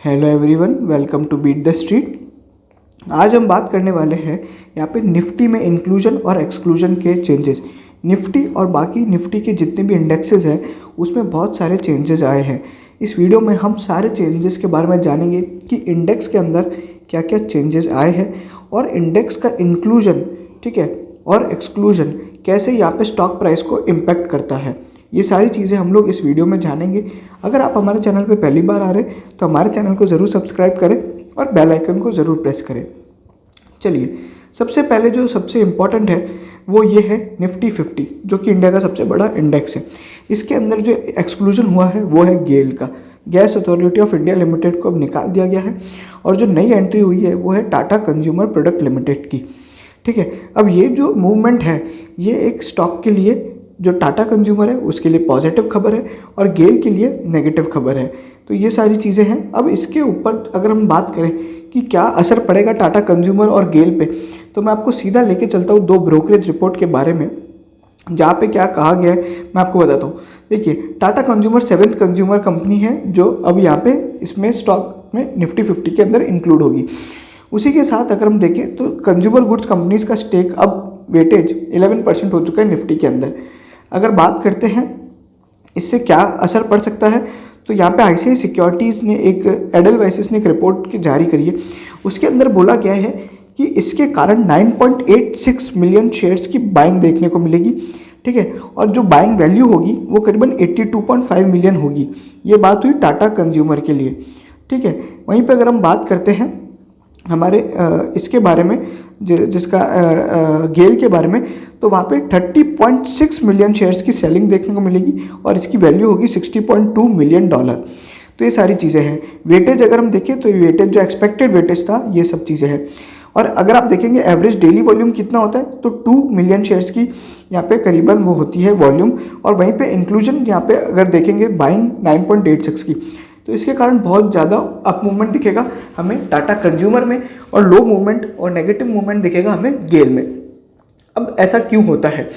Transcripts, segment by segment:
Hello everyone, welcome to beat the street. आज हम बात करने वाले हैं यहाँ पे निफ्टी में इंक्लूजन और एक्सक्लूजन के चेंजेस। निफ्टी और बाकी निफ्टी के जितने भी इंडेक्सेस हैं उसमें बहुत सारे चेंजेस आए हैं। इस वीडियो में हम सारे चेंजेस के बारे में जानेंगे कि इंडेक्स के अंदर क्या क्या चेंजेस आए हैं और इंडेक्स का इंक्लूजन, ठीक है, और एक्सक्लूजन कैसे यहाँ पे स्टॉक प्राइस को इम्पैक्ट करता है। ये सारी चीज़ें हम लोग इस वीडियो में जानेंगे। अगर आप हमारे चैनल पे पहली बार आ रहे हैं तो हमारे चैनल को ज़रूर सब्सक्राइब करें और बेल आइकन को ज़रूर प्रेस करें। चलिए, सबसे पहले जो सबसे इम्पॉर्टेंट है वो ये है निफ्टी 50, जो कि इंडिया का सबसे बड़ा इंडेक्स है। इसके अंदर जो एक्सक्लूजन हुआ है वो है गेल का। Gas authority of India limited को अब निकाल दिया गया है और जो नई एंट्री हुई है वो है टाटा कंज्यूमर प्रोडक्ट लिमिटेड की। ठीक है, अब ये जो मूवमेंट है ये एक स्टॉक के लिए, जो टाटा कंज्यूमर है उसके लिए पॉजिटिव खबर है और गेल के लिए नेगेटिव खबर है। तो ये सारी चीज़ें हैं। अब इसके ऊपर अगर हम बात करें कि क्या असर पड़ेगा टाटा कंज्यूमर और गेल पे, तो मैं आपको सीधा लेके चलता हूँ दो ब्रोकरेज रिपोर्ट के बारे में, जहाँ पे क्या कहा गया है मैं आपको बताता हूँ। देखिए, Tata consumer 7th consumer company है जो अब यहाँ पे इसमें स्टॉक में निफ्टी 50 के अंदर इंक्लूड होगी। उसी के साथ अगर हम देखें तो कंज्यूमर गुड्स कंपनीज का स्टेक अब वेटेज 11% हो चुका है निफ्टी के अंदर। अगर बात करते हैं इससे क्या असर पड़ सकता है, तो यहाँ पे आईसीआई सिक्योरिटीज़ ने एक एडलवाइसिस ने एक रिपोर्ट की जारी करी है। उसके अंदर बोला गया है कि इसके कारण 9.86 मिलियन शेयर्स की बाइंग देखने को मिलेगी। ठीक है, और जो बाइंग वैल्यू होगी वो करीबन 82.5 मिलियन होगी। ये बात हुई टाटा कंज्यूमर के लिए। ठीक है, वहीं पे अगर हम बात करते हैं हमारे इसके बारे में जिसका गेल के बारे में, तो वहाँ पे 30.6 मिलियन शेयर्स की सेलिंग देखने को मिलेगी और इसकी वैल्यू होगी $60.2 मिलियन। तो ये सारी चीज़ें हैं। वेटेज अगर हम देखें तो वेटेज जो एक्सपेक्टेड वेटेज था ये सब चीज़ें हैं। और अगर आप देखेंगे एवरेज डेली वॉल्यूम कितना होता है, तो 2 मिलियन शेयर्स की यहाँ पे करीबन वो होती है वॉल्यूम। और वहीं पे इंक्लूजन यहाँ पे अगर देखेंगे बाइंग 9.86 की, तो इसके कारण बहुत ज़्यादा अप मूवमेंट दिखेगा हमें टाटा कंज्यूमर में और लो मूवमेंट और नेगेटिव मूवमेंट दिखेगा हमें गेल में। अब ऐसा क्यों होता है?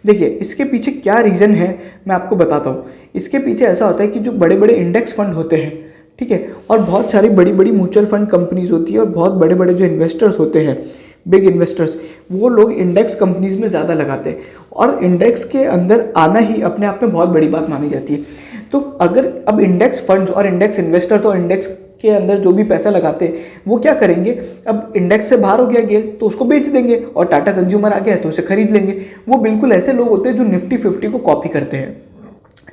देखिए, इसके पीछे क्या रीज़न है मैं आपको बताता हूँ। इसके पीछे ऐसा होता है कि जो बड़े बड़े इंडेक्स फंड होते हैं, ठीक है, और बहुत सारी बड़ी बड़ी म्यूचुअल फंड कंपनीज होती है और बहुत बड़े बड़े जो इन्वेस्टर्स होते हैं, बिग इन्वेस्टर्स, वो लोग इंडेक्स कंपनीज में ज़्यादा लगाते हैं और इंडेक्स के अंदर आना ही अपने आप में बहुत बड़ी बात मानी जाती है। तो अगर अब इंडेक्स फंड्स और इंडेक्स इन्वेस्टर्स और इंडेक्स के अंदर जो भी पैसा लगाते हैं वो क्या करेंगे, अब इंडेक्स से बाहर हो गया गेल तो उसको बेच देंगे और टाटा कंज्यूमर आ गया तो उसे खरीद लेंगे। वो बिल्कुल ऐसे लोग होते हैं जो निफ्टी 50 को कॉपी करते हैं।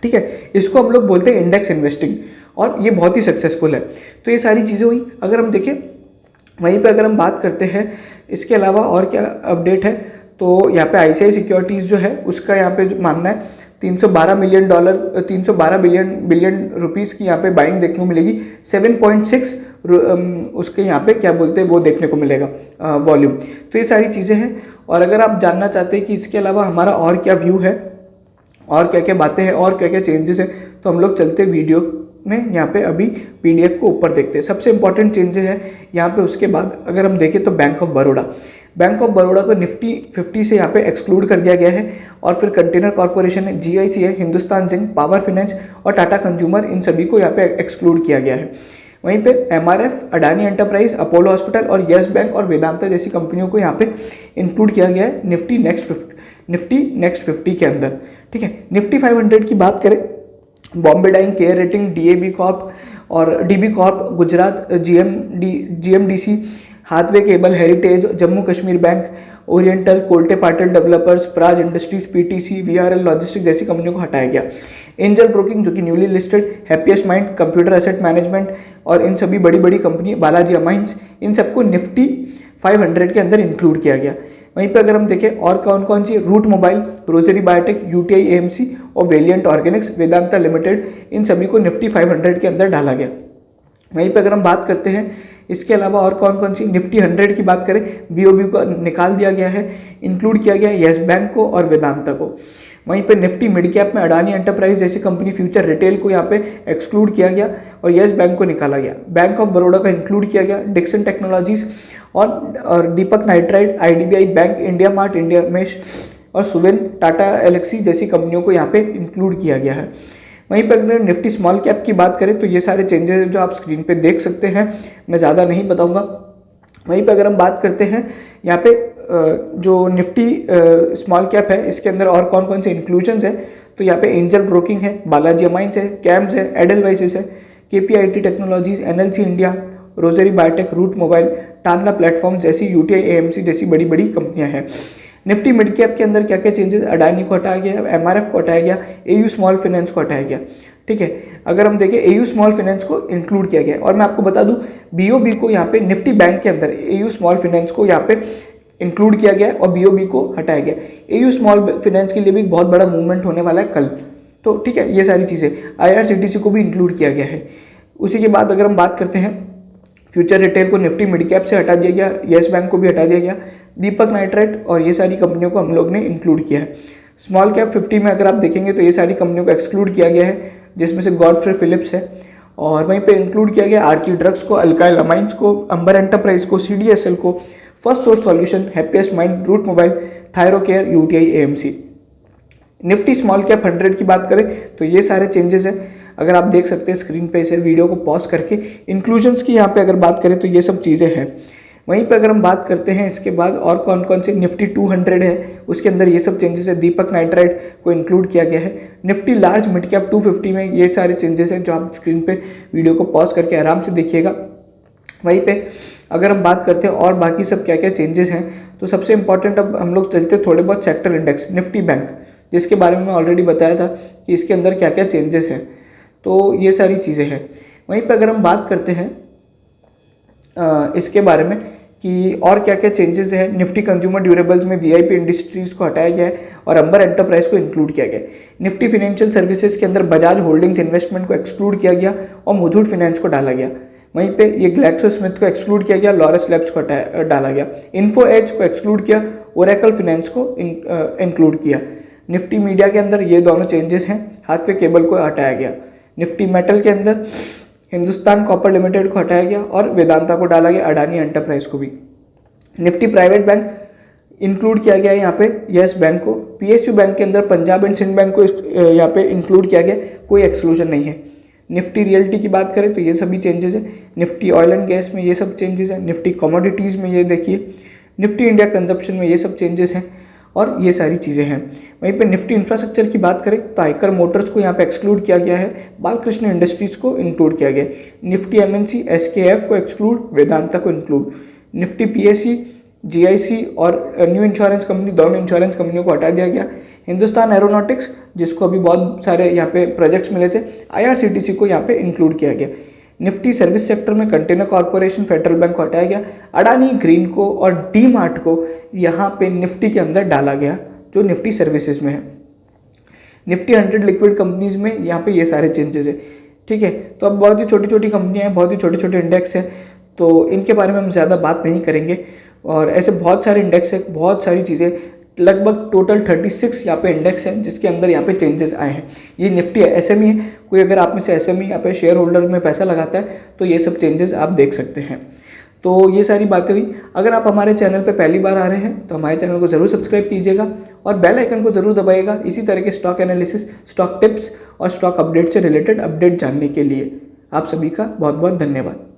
ठीक है, इसको हम लोग बोलते हैं इंडेक्स इन्वेस्टिंग और ये बहुत ही सक्सेसफुल है। तो ये सारी चीज़ें हुई। अगर हम देखें वहीं पे अगर हम बात करते हैं इसके अलावा और क्या अपडेट है, तो यहाँ पे आईसीआई सिक्योरिटीज़ जो है उसका यहाँ पे जो मानना है $312 बिलियन रुपीस की यहाँ पे बाइंग देखने को मिलेगी। 7.6 उसके यहाँ पे क्या बोलते हैं वो देखने को मिलेगा वॉल्यूम। तो ये सारी चीज़ें हैं। और अगर आप जानना चाहते हैं कि इसके अलावा हमारा और क्या व्यू है और क्या क्या बातें हैं और क्या क्या चेंजेस हैं, तो हम लोग चलते वीडियो में यहाँ पे अभी पीडीएफ को ऊपर देखते हैं। सबसे इंपॉर्टेंट चेंजेस है यहाँ पे। उसके बाद अगर हम देखें तो बैंक ऑफ बड़ौदा को निफ्टी 50 से यहाँ पे एक्सक्लूड कर दिया गया है। और फिर कंटेनर कॉर्पोरेशन है, जीआईसी है, हिंदुस्तान जिंक, पावर फाइनेंस और टाटा कंज्यूमर, इन सभी को यहाँ पे एक्सक्लूड किया गया है। वहीं पे MRF, Adani enterprise, Apollo hospital और येस बैंक और वेदांता जैसी कंपनियों को यहाँ पे इंक्लूड किया गया है निफ्टी नेक्स्ट 50 के अंदर। ठीक है, निफ्टी 500 की बात करें, Bombay Dyeing, Care Rating, DAB Corp और DB Corp, Gujarat GMDC, Hathway Cable, Heritage, Jammu Kashmir Bank, Oriental, Kolte Patil Developers, Praj Industries, PTC, VRL Logistic जैसी कंपनियों को हटाया गया। एंजल ब्रोकिंग जो कि newly listed, Happiest Mind, computer asset management और इन सभी बड़ी बड़ी कंपनी, बालाजी अमाइंस, इन सबको निफ्टी 500 के अंदर इंक्लूड किया गया। वहीं पे अगर हम देखें और कौन कौन सी, Route Mobile, Rossari Biotech, UTI AMC और वेलियंट ऑर्गेनिक्स, वेदांता लिमिटेड, इन सभी को निफ्टी 500 के अंदर डाला गया। वहीं पे अगर हम बात करते हैं इसके अलावा और कौन कौन सी, निफ्टी 100 की बात करें, बीओबी को निकाल दिया गया है, इंक्लूड किया गया येस बैंक को और वेदांता को। वहीं पे निफ्टी मिड कैप में अडानी एंटरप्राइज जैसी कंपनी, फ्यूचर रिटेल को यहाँ पे एक्सक्लूड किया गया और येस बैंक को निकाला गया। बैंक ऑफ बड़ौदा का इंक्लूड किया गया, डिक्सन टेक्नोलॉजीज और Deepak Nitrite, IDBI Bank, India Mart, India Mesh और सुवेन, टाटा एलेक्सी जैसी कंपनियों को यहाँ पे इंक्लूड किया गया है। वहीं पर अगर निफ्टी स्मॉल कैप की बात करें तो ये सारे चेंजेस जो आप स्क्रीन पे देख सकते हैं, मैं ज़्यादा नहीं बताऊंगा। वहीं पे अगर हम बात करते हैं यहाँ पे जो निफ्टी स्मॉल कैप है इसके अंदर और कौन कौन से इंक्लूजन्स है, तो यहाँ पे एंजल ब्रोकिंग है, बालाजी अमाइंस है, कैम्स है, एडलवाइसिस है, KPIT Technologies, NLC India, Rossari Biotech, Route Mobile, Tanla Platforms जैसी, यूटीआई एएमसी जैसी बड़ी बड़ी कंपनियां हैं। निफ्टी मिड कैप के अंदर क्या क्या चेंजेस, अडानी को हटाया गया, एमआरएफ को हटाया गया, एयू स्मॉल फाइनेंस को हटाया गया। ठीक है, अगर हम देखें एयू स्मॉल फाइनेंस को इंक्लूड किया गया, और मैं आपको बता दूं बीओबी को यहाँ पे निफ्टी बैंक के अंदर एयू स्मॉल फाइनेंस को यहाँ पे इंक्लूड किया गया और बीओबी को हटाया गया। एयू स्मॉल फाइनेंस के लिए भी बहुत बड़ा मूवमेंट होने वाला है कल, तो ठीक है, ये सारी चीज़ें, आईआरसीटीसी को भी इंक्लूड किया गया है। उसी के बाद अगर हम बात करते हैं फ्यूचर रिटेल को निफ्टी मिड कैप से हटा दिया गया, येस बैंक को भी हटा दिया गया, दीपक नाइट्राइट और ये सारी कंपनियों को हम लोग ने इंक्लूड किया है। स्मॉल कैप 50 में अगर आप देखेंगे तो ये सारी कंपनियों को एक्सक्लूड किया गया है, जिसमें से गॉडफ्रे फिलिप्स है, और वहीं पे इंक्लूड किया गया आरकी ड्रग्स को, अल्काइल अमाइंस को, अंबर एंटरप्राइज को, सीडीएसएल को, first source solution, happiest mind, route mobile, Thyrocare, UTI AMC. Nifty small cap 100 की बात करें तो ये सारे चेंजेस हैं, अगर आप देख सकते हैं स्क्रीन पे, इसे वीडियो को पॉज करके। इंक्लूजन्स की यहाँ पे अगर बात करें तो ये सब चीज़ें हैं। वहीं पे अगर हम बात करते हैं इसके बाद और कौन कौन से, निफ्टी 200 है उसके अंदर ये सब चेंजेस है, दीपक नाइट्राइट को इंक्लूड किया गया है। निफ्टी लार्ज मिड कैप 250 में ये सारे चेंजेस हैं, जो आप स्क्रीन पे वीडियो को पॉज करके आराम से देखिएगा। वहीं पे अगर हम बात करते हैं और बाकी सब क्या क्या चेंजेस हैं, तो सबसे इंपॉर्टेंट अब हम लोग चलते थोड़े बहुत सेक्टर इंडेक्स, निफ्टी बैंक, जिसके बारे में मैं ऑलरेडी बताया था कि इसके अंदर क्या क्या चेंजेस हैं, तो ये सारी चीज़ें हैं। वहीं पे अगर हम बात करते हैं इसके बारे में कि और क्या क्या चेंजेस हैं, निफ्टी कंज्यूमर ड्यूरेबल्स में वीआईपी इंडस्ट्रीज को हटाया गया है और अंबर एंटरप्राइज को इंक्लूड किया गया है। निफ्टी फाइनेंशियल सर्विसेज के अंदर बजाज होल्डिंग्स इन्वेस्टमेंट को एक्सक्लूड किया गया और मुथूट फाइनेंस को डाला गया। वहीं पे ये ग्लैक्सोस्मिथ को एक्सक्लूड किया गया, लॉरस लैब्स को डाला गया, इन्फो एज को एक्सक्लूड किया, ओरेकल फाइनेंस को इंक्लूड किया। निफ्टी मीडिया के अंदर ये दोनों चेंजेस हैं, हाथवे केबल को हटाया गया। निफ्टी मेटल के अंदर हिंदुस्तान कॉपर लिमिटेड को हटाया गया और वेदांता को डाला गया, अडानी एंटरप्राइज को भी। निफ्टी प्राइवेट बैंक इंक्लूड किया गया है यहाँ पे, येस बैंक को। पीएसयू बैंक के अंदर पंजाब एंड सिंध बैंक को यहाँ पे इंक्लूड किया गया, कोई एक्सक्लूजन नहीं है। निफ्टी रियल्टी की बात करें तो ये सभी चेंजेस है। निफ्टी ऑयल एंड गैस में ये सब चेंजेस है। निफ्टी कमोडिटीज़ में ये देखिए, निफ्टी इंडिया कंजप्शन में ये सब चेंजेस हैं और ये सारी चीज़ें हैं। वहीं पे निफ्टी इंफ्रास्ट्रक्चर की बात करें तो आइकर मोटर्स को यहाँ पे एक्सक्लूड किया गया है, बालकृष्ण इंडस्ट्रीज को इंक्लूड किया गया है। निफ्टी एमएनसी एसकेएफ को एक्सक्लूड, वेदांता को इंक्लूड। निफ्टी पीएससी, जीआईसी और न्यू इंश्योरेंस कंपनी, दोनों इंश्योरेंस कंपनियों को हटा दिया गया। हिंदुस्तान एरोनॉटिक्स, जिसको अभी बहुत सारे यहाँ पे प्रोजेक्ट्स मिले थे, आईआरसीटीसी को यहाँ पे इंक्लूड किया गया। निफ्टी सर्विस सेक्टर में कंटेनर कॉर्पोरेशन, फेडरल बैंक को हटाया गया। अडानी, ग्रीन को और डी मार्ट को यहाँ पे निफ्टी के अंदर डाला गया, जो निफ्टी सर्विसेज में है। निफ्टी 100 लिक्विड कंपनीज में यहाँ पे ये सारे चेंजेस है। ठीक है, तो अब बहुत ही छोटी छोटी कंपनियाँ हैं, बहुत ही छोटे छोटे इंडेक्स हैं, तो इनके बारे में हम ज़्यादा बात नहीं करेंगे। और ऐसे बहुत सारे इंडेक्स है, बहुत सारी चीज़ें, लगभग टोटल 36 यहाँ पे इंडेक्स हैं जिसके अंदर यहाँ पे चेंजेस आए हैं। ये निफ्टी एसएमई है, कोई अगर आप में से एसएमई यहाँ पे शेयर होल्डर में पैसा लगाता है तो ये सब चेंजेस आप देख सकते हैं। तो ये सारी बातें हुई। अगर आप हमारे चैनल पे पहली बार आ रहे हैं तो हमारे चैनल को ज़रूर सब्सक्राइब कीजिएगा और बेल आइकन को ज़रूर दबाइएगा, इसी तरह के स्टॉक एनालिसिस, स्टॉक टिप्स और स्टॉक अपडेट से रिलेटेड अपडेट जानने के लिए। आप सभी का बहुत बहुत धन्यवाद।